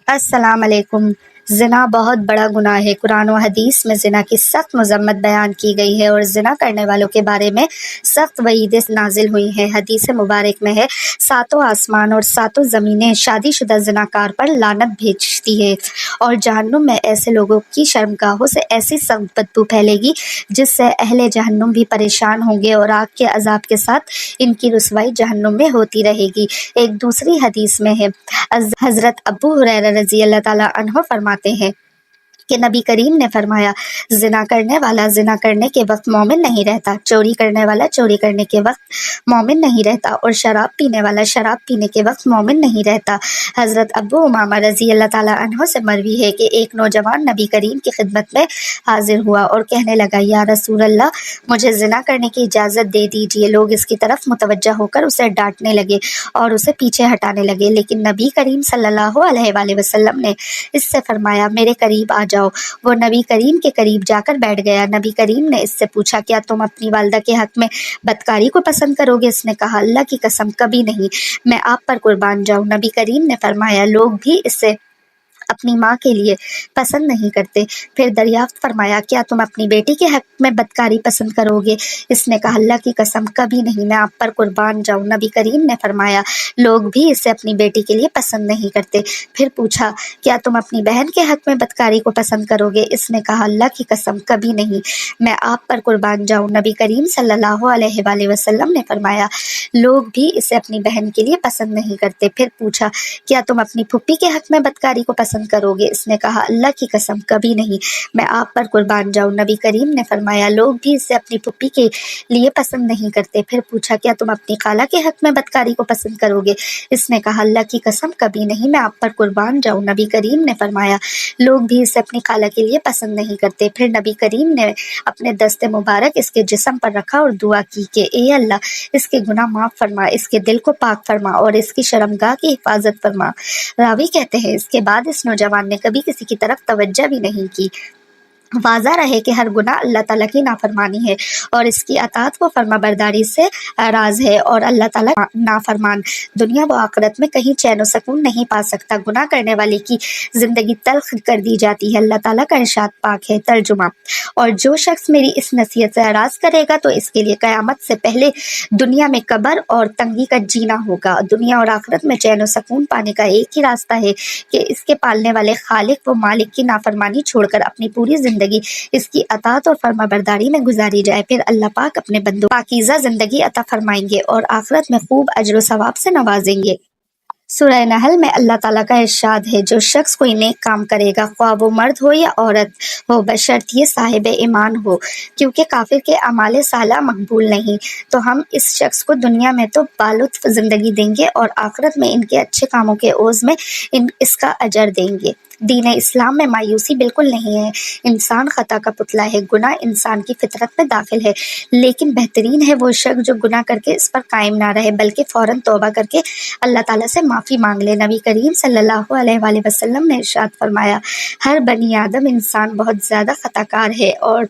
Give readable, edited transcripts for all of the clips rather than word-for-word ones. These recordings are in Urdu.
السلام علیکم۔ زنا بہت بڑا گناہ ہے۔ قرآن و حدیث میں زنا کی سخت مذمت بیان کی گئی ہے اور زنا کرنے والوں کے بارے میں سخت وعیدیں نازل ہوئی ہیں۔ حدیث مبارک میں ہے، ساتوں آسمان اور ساتوں زمینیں شادی شدہ زناکار پر لعنت بھیجتی ہے اور جہنم میں ایسے لوگوں کی شرمگاہوں سے ایسی سخت بدبو پھیلے گی جس سے اہل جہنم بھی پریشان ہوں گے اور آگ کے عذاب کے ساتھ ان کی رسوائی جہنم میں ہوتی رہے گی۔ ایک دوسری حدیث میں ہے، حضرت ابو ہریرہ رضی اللہ تعالیٰ عنہ فرماتے ہیں کہ نبی کریم نے فرمایا، زنا کرنے والا زنا کرنے کے وقت مومن نہیں رہتا، چوری کرنے والا چوری کرنے کے وقت مومن نہیں رہتا اور شراب پینے والا شراب پینے کے وقت مومن نہیں رہتا۔ حضرت ابو امامہ رضی اللہ تعالیٰ عنہ سے مروی ہے کہ ایک نوجوان نبی کریم کی خدمت میں حاضر ہوا اور کہنے لگا، یا رسول اللہ، مجھے زنا کرنے کی اجازت دے دیجیے۔ لوگ اس کی طرف متوجہ ہو کر اسے ڈانٹنے لگے اور اسے پیچھے ہٹانے لگے، لیکن نبی کریم صلی اللہ علیہ وآلہ وسلم نے اس سے فرمایا، میرے قریب آ جاؤ۔ وہ نبی کریم کے قریب جا کر بیٹھ گیا۔ نبی کریم نے اس سے پوچھا، کیا تم اپنی والدہ کے حق میں بدکاری کو پسند کرو گے؟ اس نے کہا، اللہ کی قسم کبھی نہیں، میں آپ پر قربان جاؤں۔ نبی کریم نے فرمایا، لوگ بھی اسے اپنی ماں کے لیے پسند نہیں کرتے۔ پھر دریافت فرمایا، کیا تم اپنی بیٹی کے حق میں بدکاری پسند کرو گے؟ اس نے کہا، اللہ کی قسم کبھی نہیں، میں آپ پر قربان جاؤں۔ نبی کریم نے فرمایا، لوگ بھی اسے اپنی بیٹی کے لیے پسند نہیں کرتے۔ پھر پوچھا، کیا تم اپنی بہن کے حق میں بدکاری کو پسند کرو گے؟ اس نے کہا، اللہ کی قسم کبھی نہیں، میں آپ پر قربان جاؤں۔ نبی کریم صلی اللہ علیہ وآلہ وسلم نے فرمایا، لوگ بھی اسے اپنی بہن کے لیے پسند نہیں کرتے۔ پھر پوچھا، کیا تم اپنی پھوپھی کے حق میں بدکاری کو پسند کرو گے؟ اس نے کہا، اللہ کی قسم کبھی نہیں، میں آپ پر قربان جاؤں۔ نبی کریم نے فرمایا، لوگ بھی اسے اپنی پھوپھی کے لیے پسند نہیں کرتے۔ پھر پوچھا، کیا تم اپنی خالہ کے حق میں بدکاری کو پسند کرو گے؟ اس نے کہا، اللہ کی قسم کبھی نہیں، میں آپ پر قربان جاؤں۔ نبی کریم نے فرمایا، لوگ بھی اسے اپنی خالہ کے لیے پسند نہیں کرتے۔ پھر نبی کریم نے اپنے دست مبارک اس کے جسم پر رکھا اور دعا کی کہ اے اللہ، اس کے گناہ معاف فرما، اس کے دل کو پاک فرما اور اس کی شرمگاہ کی حفاظت فرما۔ راوی کہتے ہیں، اس کے بعد اس نوجوان نے کبھی کسی کی طرف توجہ بھی نہیں کی۔ واضح رہے کہ ہر گناہ اللہ تعالیٰ کی نافرمانی ہے اور اس کی اطاعت و فرما برداری سے راز ہے، اور اللہ تعالیٰ نافرمان دنیا و آخرت میں کہیں چین و سکون نہیں پا سکتا۔ گناہ کرنے والے کی زندگی تلخ کر دی جاتی ہے۔ اللہ تعالیٰ کا ارشاد پاک ہے۔ ترجمہ، اور جو شخص میری اس نصیحت سے اعراض کرے گا تو اس کے لیے قیامت سے پہلے دنیا میں قبر اور تنگی کا جینا ہوگا۔ دنیا اور آخرت میں چین و سکون پانے کا ایک ہی راستہ ہے کہ اس کے پالنے والے خالق و مالک کی نافرمانی چھوڑ کر اپنی پوری زندگی اس کی اطاعت اور فرما برداری میں گزاری جائے۔ پھر اللہ پاک اپنے بندوں کو پاکیزہ زندگی عطا فرمائیں گے اور آخرت میں خوب اجر و ثواب سے نوازیں گے۔ سورہ نحل میں اللہ تعالیٰ کا ارشاد ہے، جو شخص کوئی نیک کام کرے گا، خواہ وہ مرد ہو یا عورت ہو، بشرط یہ صاحب ایمان ہو، کیونکہ کافر کے اعمال صالحہ مقبول نہیں، تو ہم اس شخص کو دنیا میں تو بالطف زندگی دیں گے اور آخرت میں ان کے اچھے کاموں کے عوض میں اس کا اجر دیں گے۔ دین اسلام میں مایوسی بالکل نہیں ہے۔ انسان خطا کا پتلا ہے، گناہ انسان کی فطرت میں داخل ہے، لیکن بہترین ہے وہ شخص جو گناہ کر کے اس پر قائم نہ رہے بلکہ فوراً توبہ کر کے اللہ تعالیٰ سے معافی مانگ لے۔ نبی کریم صلی اللہ علیہ وآلہ وسلم نے ارشاد فرمایا، ہر بنی آدم انسان بہت زیادہ خطا کار ہے اور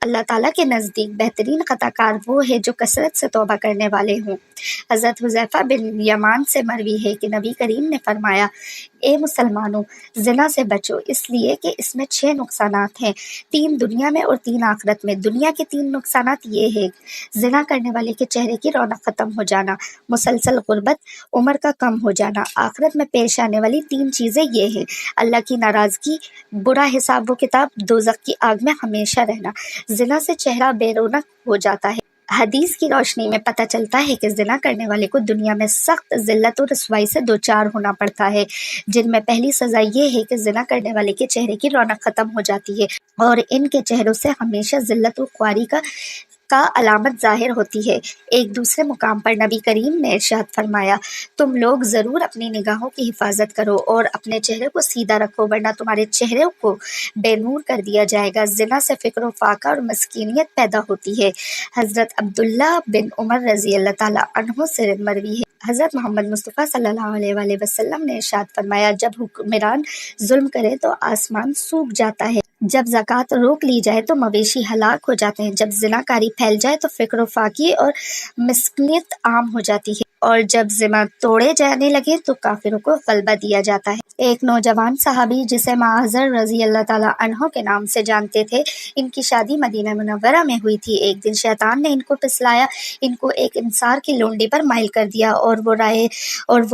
اللہ تعالیٰ کے نزدیک بہترین خطا کار وہ ہے جو کثرت سے توبہ کرنے والے ہوں۔ حضرت حذیفہ بن یمان سے مروی ہے کہ نبی کریم نے فرمایا، اے مسلمانوں، زنا سے بچو، اس لیے کہ اس میں 6 نقصانات ہیں، 3 دنیا میں اور 3 آخرت میں۔ دنیا کے 3 نقصانات یہ ہیں، زنا کرنے والے کے چہرے کی رونق ختم ہو جانا، مسلسل غربت، عمر کا کم ہو جانا۔ آخرت میں پیش آنے والی 3 چیزیں یہ ہیں، اللہ کی ناراضگی، برا حساب و کتاب، دوزخ کی آگ میں ہمیشہ رہنا۔ زنا سے چہرہ بے رونق ہو جاتا ہے۔ حدیث کی روشنی میں پتہ چلتا ہے کہ زنا کرنے والے کو دنیا میں سخت ذلت و رسوائی سے دوچار ہونا پڑتا ہے، جن میں پہلی سزا یہ ہے کہ زنا کرنے والے کے چہرے کی رونق ختم ہو جاتی ہے اور ان کے چہروں سے ہمیشہ ذلت و خواری کا علامت ظاہر ہوتی ہے۔ ایک دوسرے مقام پر نبی کریم نے ارشاد فرمایا، تم لوگ ضرور اپنی نگاہوں کی حفاظت کرو اور اپنے چہرے کو سیدھا رکھو، ورنہ تمہارے چہرے کو بے نور کر دیا جائے گا۔ زنا سے فقر و فاقہ اور مسکینیت پیدا ہوتی ہے۔ حضرت عبداللہ بن عمر رضی اللہ تعالیٰ عنہ سے مروی ہے، حضرت محمد مصطفیٰ صلی اللہ علیہ وآلہ وسلم نے ارشاد فرمایا، جب حکمران ظلم کرے تو آسمان سوکھ جاتا ہے جب زکوٰۃ روک لی جائے تو مویشی ہلاک ہو جاتے ہیں، جب زناکاری پھیل جائے تو فقر و فاقی اور مسکنیت عام ہو جاتی ہے، اور جب ذمہ توڑے جانے لگے تو کافروں کو غلبہ دیا جاتا ہے۔ ایک نوجوان صحابی جسے معاذر رضی اللہ تعالیٰ عنہ کے نام سے جانتے تھے، ان کی شادی مدینہ منورہ میں ہوئی تھی۔ ایک دن شیطان نے ان کو پسلایا، ان کو ایک انصار کی لونڈی پر مائل کر دیا اور وہ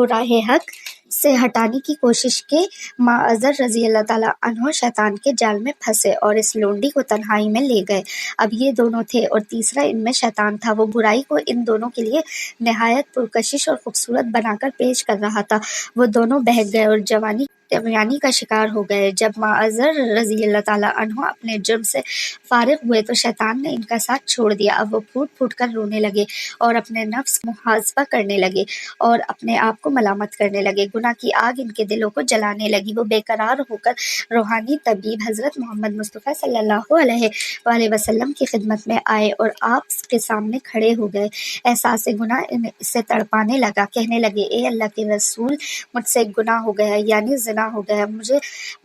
راہ حق سے ہٹانے کی کوشش کی۔ معاذر رضی اللہ تعالیٰ عنہ شیطان کے جال میں پھنسے اور اس لونڈی کو تنہائی میں لے گئے۔ اب یہ دونوں تھے اور تیسرا ان میں شیطان تھا۔ وہ برائی کو ان دونوں کے لیے نہایت پرکشش اور خوبصورت بنا کر پیش کر رہا تھا۔ وہ دونوں بہک گئے اور جوانی کا شکار ہو گئے۔ جب معاذر رضی اللہ تعالیٰ عنہ اپنے جرم سے فارغ ہوئے تو شیطان نے ان کا ساتھ چھوڑ دیا۔ اب وہ پھوٹ پھوٹ کر رونے لگے اور اپنے نفس کا محاسبہ کرنے لگے اور اپنے آپ کو ملامت کرنے لگے۔ گناہ کی آگ ان کے دلوں کو جلانے لگی۔ وہ بے قرار ہو کر روحانی طبیب حضرت محمد مصطفیٰ صلی اللہ علیہ وآلہ وسلم کی خدمت میں آئے اور آپ کے سامنے کھڑے ہو گئے۔ احساس گناہ اسے تڑپانے لگا۔ کہنے لگے، اے اللہ کے رسول، مجھ سے ایک گناہ ہو گیا، یعنی زنا ہو گیا، مجھے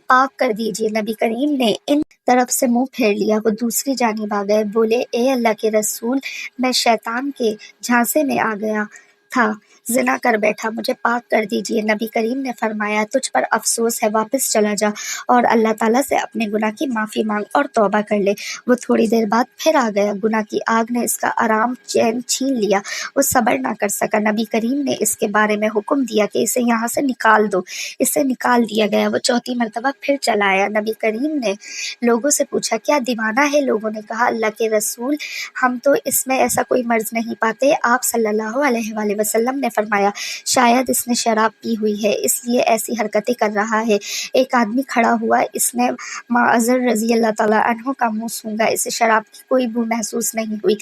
پاک کر دیجیے۔ نبی کریم نے ان طرف سے منہ پھیر لیا۔ وہ دوسری جانب آ گئے، بولے، اے اللہ کے رسول، میں شیطان کے جھانسے میں آ گیا تھا، زنا کر بیٹھا، مجھے پاک کر دیجیے۔ نبی کریم نے فرمایا، تجھ پر افسوس ہے، واپس چلا جا اور اللہ تعالیٰ سے اپنے گناہ کی معافی مانگ اور توبہ کر لے۔ وہ تھوڑی دیر بعد پھر آ گیا۔ گناہ کی آگ نے اس کا آرام چین چھین لیا۔ وہ صبر نہ کر سکا۔ نبی کریم نے اس کے بارے میں حکم دیا کہ اسے یہاں سے نکال دو۔ اسے نکال دیا گیا۔ وہ چوتھی مرتبہ پھر چلا آیا۔ نبی کریم نے لوگوں سے پوچھا، کیا دیوانہ ہے؟ لوگوں نے کہا، اللہ کے رسول، ہم تو اس میں ایسا کوئی مرض نہیں پاتے۔ آپ صلی اللہ علیہ وآلہ وسلم نے فرمایا، شاید اس نے شراب پی ہوئی ہے، اس لیے ایسی حرکتیں کر رہا ہے۔ ایک آدمی کھڑا ہوا، اس نے معاذر رضی اللہ تعالیٰ عنہ کا منہ سونگھا، اسے شراب کی کوئی بو محسوس نہیں ہوئی۔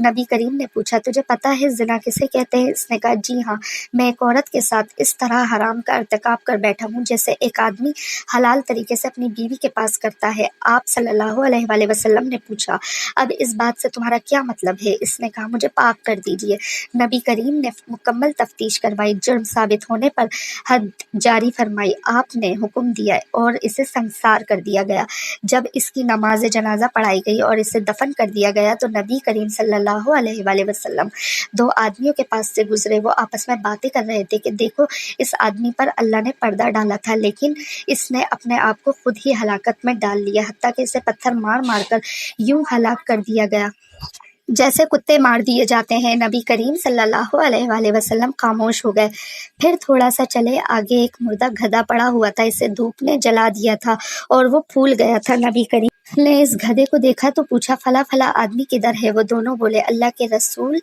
نبی کریم نے پوچھا، تجھے پتہ ہے زنا کسے کہتے ہیں؟ اس نے کہا، جی ہاں، میں ایک عورت کے ساتھ اس طرح حرام کا ارتکاب کر بیٹھا ہوں جیسے ایک آدمی حلال طریقے سے اپنی بیوی کے پاس کرتا ہے۔ آپ صلی اللہ علیہ وآلہ وسلم نے پوچھا، اب اس بات سے تمہارا کیا مطلب ہے؟ اس نے کہا، مجھے پاک کر دیجیے۔ نبی کریم نے مکمل تفتیش کروائی، جرم ثابت ہونے پر حد جاری فرمائی۔ آپ نے حکم دیا اور اسے سنسار کر دیا گیا۔ جب اس کی نماز جنازہ پڑھائی گئی اور اسے دفن کر دیا گیا تو نبی کریم صلی اللہ علیہ وآلہ وسلم دو آدمیوں کے پاس سے گزرے۔ وہ آپس میں باتیں کر رہے تھے کہ دیکھو، اس آدمی پر اللہ نے پردہ ڈالا تھا، لیکن اس نے اپنے آپ کو خود ہی ہلاکت میں ڈال لیا، حتیٰ کہ اسے پتھر مار مار کر یوں ہلاک کر دیا گیا جیسے کتے مار دیے جاتے ہیں۔ نبی کریم صلی اللہ علیہ وآلہ وسلم خاموش ہو گئے۔ پھر تھوڑا سا چلے، آگے ایک مردہ گدھا پڑا ہوا تھا، اسے دھوپ نے جلا دیا تھا اور وہ پھول گیا تھا۔ نبی کریم نے اس گدھے کو دیکھا تو پوچھا، فلاں فلاں آدمی کدھر ہے؟ وہ دونوں بولے، اللہ کے رسول،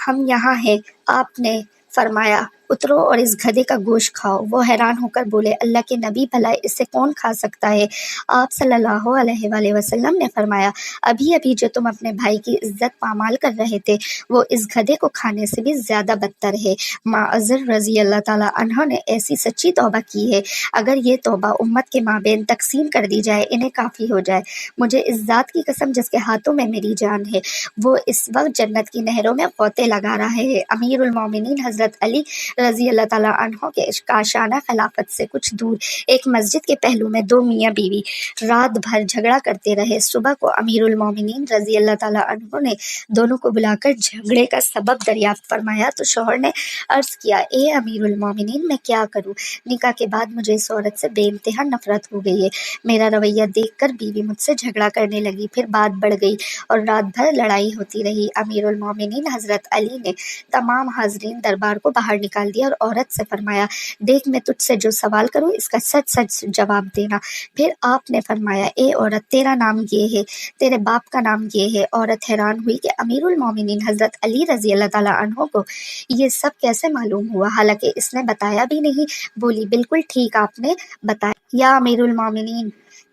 ہم یہاں ہیں۔ آپ نے فرمایا، اترو اور اس گدھے کا گوشت کھاؤ۔ وہ حیران ہو کر بولے، اللہ کے نبی، بھلا اسے کون کھا سکتا ہے؟ آپ صلی اللہ علیہ وآلہ وسلم نے فرمایا، ابھی ابھی جو تم اپنے بھائی کی عزت پامال کر رہے تھے، وہ اس گدھے کو کھانے سے بھی زیادہ بدتر ہے۔ معاذر رضی اللہ تعالیٰ عنہ نے ایسی سچی توبہ کی ہے، اگر یہ توبہ امت کے مابین تقسیم کر دی جائے، انہیں کافی ہو جائے۔ مجھے اس ذات کی قسم جس کے ہاتھوں میں میری جان ہے، وہ اس وقت جنت کی نہروں میں غوطے لگا رہا ہے۔ امیر المومنین حضرت علی رضی اللہ تعالیٰ عنہ کے کاشانہ خلافت سے کچھ دور ایک مسجد کے پہلو میں دو میاں بیوی رات بھر جھگڑا کرتے رہے۔ صبح کو امیر المومنین رضی اللہ تعالیٰ عنہ نے دونوں کو بلا کر جھگڑے کا سبب دریافت فرمایا تو شوہر نے عرض کیا، اے امیر المومنین، میں کیا کروں؟ نکاح کے بعد مجھے اس عورت سے بے انتہا نفرت ہو گئی ہے۔ میرا رویہ دیکھ کر بیوی مجھ سے جھگڑا کرنے لگی، پھر بات بڑھ گئی اور رات بھر لڑائی ہوتی رہی۔ امیر المومنین حضرت علی نے تمام حاضرین دربار کو باہر نکال دیا اور عورت سے فرمایا، دیکھ، میں تجھ سے جو سوال کروں اس کا سچ سچ جواب دینا۔ پھر آپ نے فرمایا، اے عورت، تیرا نام یہ ہے، تیرے باپ کا نام یہ ہے۔ عورت حیران ہوئی کہ امیر المومنین حضرت علی رضی اللہ تعالیٰ عنہ کو یہ سب کیسے معلوم ہوا، حالانکہ اس نے بتایا بھی نہیں۔ بولی، بالکل ٹھیک آپ نے بتایا یا امیر المومنین۔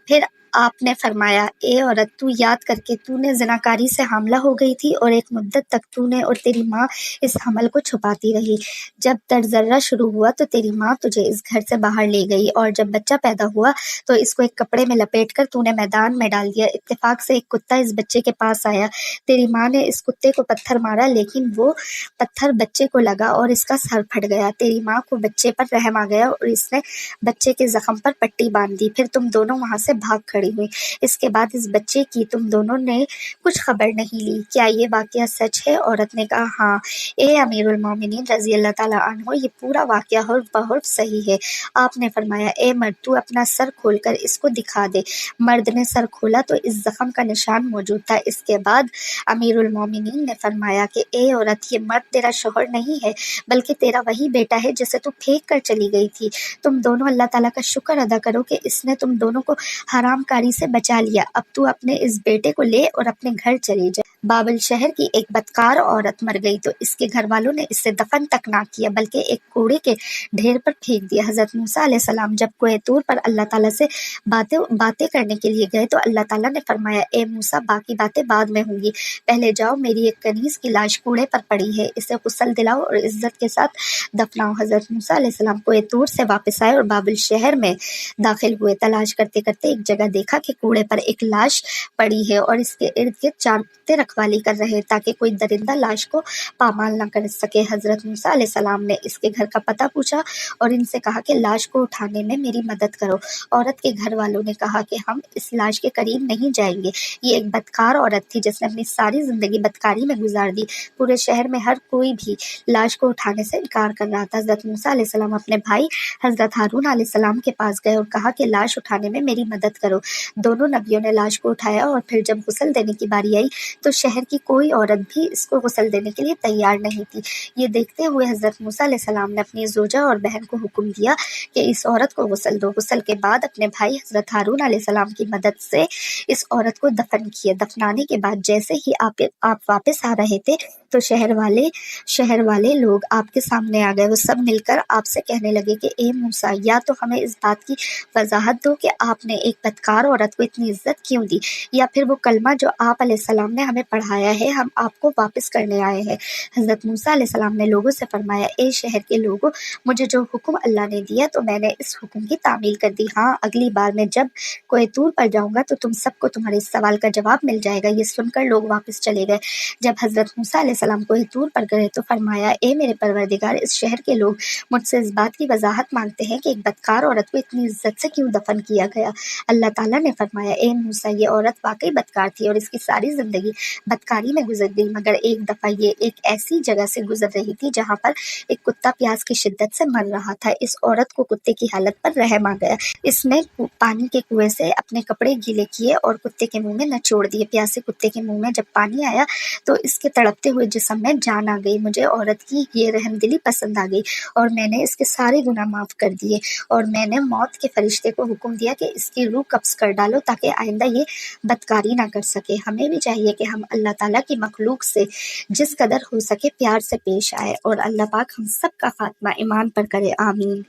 پھر آپ نے فرمایا، اے عورت، تو یاد کر کے تو نے زناکاری سے حاملہ ہو گئی تھی اور ایک مدت تک تو نے اور تیری ماں اس حمل کو چھپاتی رہی۔ جب درد ذرہ شروع ہوا تو تیری ماں تجھے اس گھر سے باہر لے گئی اور جب بچہ پیدا ہوا تو اس کو ایک کپڑے میں لپیٹ کر تو نے میدان میں ڈال دیا۔ اتفاق سے ایک کتا اس بچے کے پاس آیا، تیری ماں نے اس کتے کو پتھر مارا، لیکن وہ پتھر بچے کو لگا اور اس کا سر پھٹ گیا۔ تیری ماں کو بچے پر رحم آ گیا اور اس نے بچے کے زخم پر پٹی باندھ دی۔ پھر تم دونوں وہاں سے بھاگ کھڑے کھڑی ہوئی۔ اس کے بعد اس بچے کی تم دونوں نے کچھ خبر نہیں لی، کیا یہ واقعہ سچ ہے؟ عورت نے کہا ہاں اے امیر المومنین رضی اللہ تعالیٰ عنہ، یہ پورا واقعہ حرف بحرف صحیح ہے۔ آپ نے فرمایا اے مرد تو اپنا سر کھول کر اس کو دکھا دے۔ مرد نے سر کھولا تو اس زخم کا نشان موجود تھا۔ اس کے بعد امیر المومنین نے فرمایا کہ اے عورت، یہ مرد تیرا شوہر نہیں ہے بلکہ تیرا وہی بیٹا ہے جسے تو پھینک کر چلی گئی تھی۔ تم دونوں اللہ تعالیٰ کا شکر ادا کرو کہ اس نے تم دونوں کو حرام کاری سے بچا لیا۔ اب تو اپنے اس بیٹے کو لے اور اپنے گھر چلی جا۔ بابل شہر کی ایک بدکار عورت مر گئی تو اس کے گھر والوں نے اسے دفن تک نہ کیا بلکہ ایک کوڑے کے ڈھیر پر پھینک دیا۔ حضرت موسیٰ علیہ السلام جب کوہ طور پر اللہ تعالیٰ سے باتیں کرنے کے لیے گئے تو اللہ تعالیٰ نے فرمایا اے موسیٰ، باقی باتیں بعد میں ہوں گی، پہلے جاؤ، میری ایک کنیز کی لاش کوڑے پر پڑی ہے، اسے غسل دلاؤ اور عزت کے ساتھ دفناؤ۔ حضرت موسیٰ علیہ السلام کوہ طور سے واپس آئے اور بابل شہر میں داخل ہوئے۔ تلاش کرتے کرتے ایک جگہ دیکھا کہ کوڑے پر ایک لاش پڑی ہے اور اس کے ارد گرد 4 کتے رکھوالی کر رہے تاکہ کوئی درندہ لاش کو پامال نہ کر سکے۔ حضرت موسیٰ علیہ السلام نے اس کے گھر کا پتہ پوچھا اور ان سے کہا کہ لاش کو اٹھانے میں میری مدد کرو۔ عورت کے گھر والوں نے کہا کہ ہم اس لاش کے قریب نہیں جائیں گے، یہ ایک بدکار عورت تھی جس نے اپنی ساری زندگی بدکاری میں گزار دی۔ پورے شہر میں ہر کوئی بھی لاش کو اٹھانے سے انکار کر رہا تھا۔ حضرت موسیٰ علیہ السلام اپنے بھائی حضرت ہارون علیہ السلام کے پاس گئے اور کہا کہ لاش اٹھانے میں میری مدد کرو۔ دونوں نبیوں نے لاش کو اٹھایا اور پھر جب غسل دینے کی باری آئی تو شہر کی کوئی عورت بھی اس کو غسل دینے کے لیے تیار نہیں تھی۔ یہ دیکھتے ہوئے حضرت موسیٰ علیہ السلام نے اپنی زوجہ اور بہن کو حکم دیا کہ اس عورت کو غسل دو۔ غسل کے بعد اپنے بھائی حضرت ہارون علیہ السلام کی مدد سے اس عورت کو دفن کیا۔ دفنانے کے بعد جیسے ہی آپ واپس آ رہے تھے تو شہر والے لوگ آپ کے سامنے آ گئے۔ وہ سب مل کر آپ سے کہنے لگے کہ اے موسیٰ، یا تو ہمیں اس بات کی وضاحت دو کہ آپ نے ایک بدکار عورت کو اتنی عزت کیوں دی، یا پھر وہ کلمہ جو آپ علیہ السلام نے ہمیں پڑھایا ہے ہم آپ کو واپس کرنے آئے ہیں۔ حضرت موسیٰ علیہ السلام نے لوگوں سے فرمایا اے شہر کے لوگوں، مجھے جو حکم اللہ نے دیا تو میں نے اس حکم کی تعمیل کر دی۔ ہاں اگلی بار میں جب کوہ طور پر جاؤں گا تو تم سب کو تمہارے اس سوال کا جواب مل جائے گا۔ یہ سن کر لوگ واپس چلے گئے۔ جب حضرت موسیٰ علیہ السلام کوہ طور پر گئے تو فرمایا اے میرے پروردگار، اس شہر کے لوگ مجھ سے اس بات کی وضاحت مانگتے ہیں کہ ایک بدکار عورت کو اتنی عزت سے کیوں دفن کیا گیا۔ اللہ تعالیٰ نے فرمایا اے موسیٰ، یہ عورت واقعی بدکار تھی اور اس کی ساری زندگی بدکاری میں گزر گئی، مگر ایک دفعہ یہ ایک ایسی جگہ سے گزر رہی تھی جہاں پر ایک کتا پیاس کی شدت سے مر رہا تھا۔ اس عورت کو کتے کی حالت پر رحم آ گیا۔ اس نے پانی کے کنویں سے اپنے کپڑے گیلے کیے اور کتے کے منہ میں نچوڑ دیے۔ پیاسے کتے کے منہ میں جب پانی آیا تو اس کے تڑپتے ہوئے جسم میں جان آ گئی۔ مجھے عورت کی یہ رحم دلی پسند آ گئی اور میں نے اس کے سارے گناہ معاف کر دیے، اور میں نے موت کے فرشتے کو حکم دیا کہ اس کی روح قبض کر ڈالو تاکہ آئندہ یہ بدکاری نہ کر سکے۔ ہمیں بھی چاہیے کہ ہم اللہ تعالیٰ کی مخلوق سے جس قدر ہو سکے پیار سے پیش آئے، اور اللہ پاک ہم سب کا خاتمہ ایمان پر کرے، آمین۔